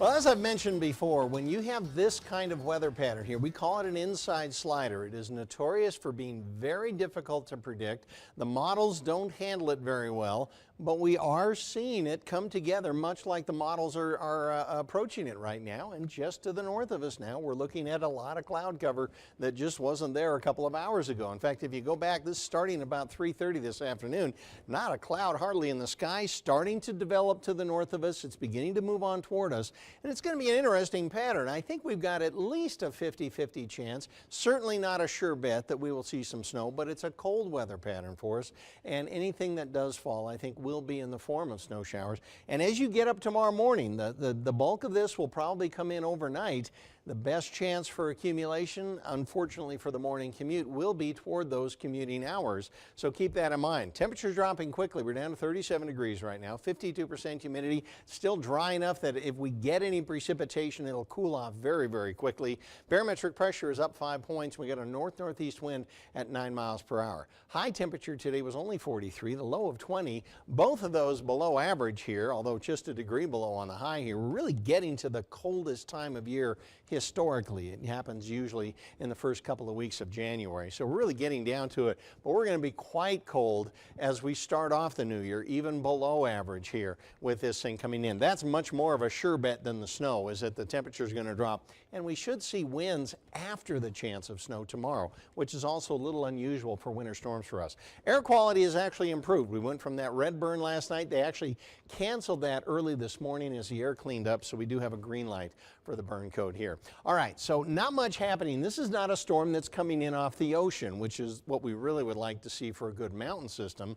Well, as I've mentioned before, when you have this kind of weather pattern here, we call it an inside slider. It is notorious for being very difficult to predict. The models don't handle it very well, but we are seeing it come together much like the models are approaching it right now. And just to the north of us now, we're looking at a lot of cloud cover that just wasn't there a couple of hours ago. In fact, if you go back, this is starting about 3:30 this afternoon, not a cloud hardly in the sky, starting to develop to the north of us. It's beginning to move on toward us. And it's going to be an interesting pattern. I think we've got at least a 50-50 chance, certainly not a sure bet that we will see some snow, but it's a cold weather pattern for us. And anything that does fall, I think, will be in the form of snow showers. And as you get up tomorrow morning, the bulk of this will probably come in overnight. The best chance for accumulation, unfortunately for the morning commute, will be toward those commuting hours. So keep that in mind. Temperatures dropping quickly. We're down to 37 degrees right now, 52% humidity, still dry enough that if we get any precipitation, it'll cool off very, very quickly. Barometric pressure is up 5 points. We got a north-northeast wind at 9 miles per hour. High temperature today was only 43, the low of 20. Both of those below average here, although just a degree below on the high here. We're really getting to the coldest time of year historically. It happens usually in the first couple of weeks of January. So we're really getting down to it, but we're going to be quite cold as we start off the new year, even below average here with this thing coming in. That's much more of a sure bet than the snow, is that the temperature is going to drop. And we should see winds after the chance of snow tomorrow, which is also a little unusual for winter storms for us. Air quality has actually improved. We went from that red burn last night. They actually canceled that early this morning as the air cleaned up, so we do have a green light for the burn code here. All right, so not much happening. This is not a storm that's coming in off the ocean, which is what we really would like to see for a good mountain system.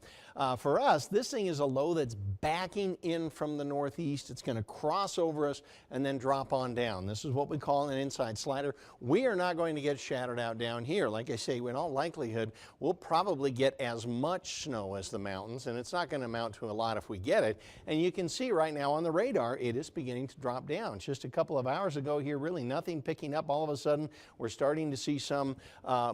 For us, this thing is a low that's backing in from the northeast. It's going to cross over us and then drop on down. This is what we call an inside slider. We are not going to get shadowed out down here. Like I say, in all likelihood, we'll probably get as much snow as the mountains, and it's not going to amount to a lot if we get it. And you can see right now on the radar, it is beginning to drop down. Just a couple of hours ago here, really nothing picking up. All of a sudden, we're starting to see some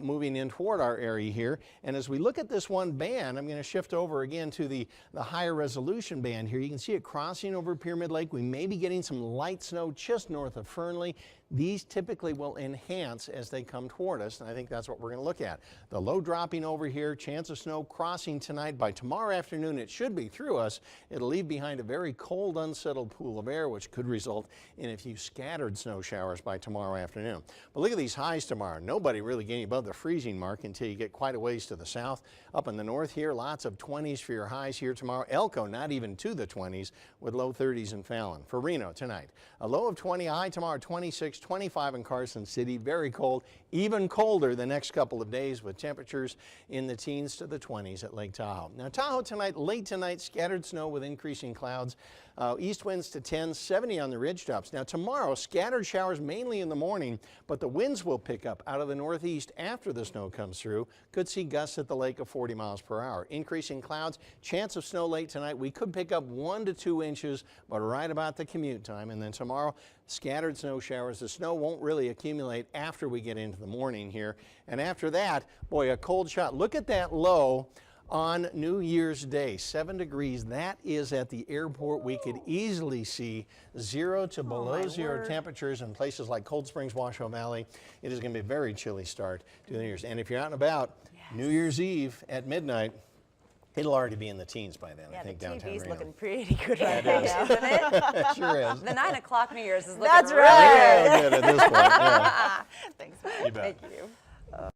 moving in toward our area here. And as we look at this one band, I'm going to shift over again to the higher resolution band here. You can see it crossing over Pyramid Lake. We may be getting some light snow just north of Fernley. These typically will enhance as they come toward us, and I think that's what we're going to look at. The low dropping over here, chance of snow crossing tonight. By tomorrow afternoon, it should be through us. It'll leave behind a very cold, unsettled pool of air, which could result in a few scattered snow showers by tomorrow afternoon. But look at these highs tomorrow. Nobody really getting above the freezing mark until you get quite a ways to the south. Up in the north here, lots of 20s for your highs here tomorrow. Elko, not even to the 20s, with low 30s in Fallon. For Reno tonight, a low of 20, high tomorrow 26, 25 in Carson City. Very cold, even colder the next couple of days with temperatures in the teens to the 20s at Lake Tahoe. Now Tahoe tonight, late tonight, scattered snow with increasing clouds. East winds to 10, 70 on the ridge tops. Now tomorrow, scattered showers mainly in the morning, but the winds will pick up out of the northeast after the snow comes through. Could see gusts at the lake of 40 miles per hour. Increasing clouds, chance of snow late tonight. We could pick up 1 to 2 inches, but right about the commute time. And then tomorrow, scattered snow showers. The snow won't really accumulate after we get into the morning here. And after that, boy, a cold shot. Look at that low on New Year's Day, 7 degrees. That is at the airport. We could easily see 0 to below 0 temperatures in places like Cold Springs, Washoe Valley. It is going to be a very chilly start to New Year's. And if you're out and about, New Year's Eve at midnight, it'll already be in the teens by then, I think, downtown Reno. The TV's looking pretty good right now, isn't it? It sure is. The 9 o'clock New Year's is looking Real good at this point. Thanks, You bet. Thank you.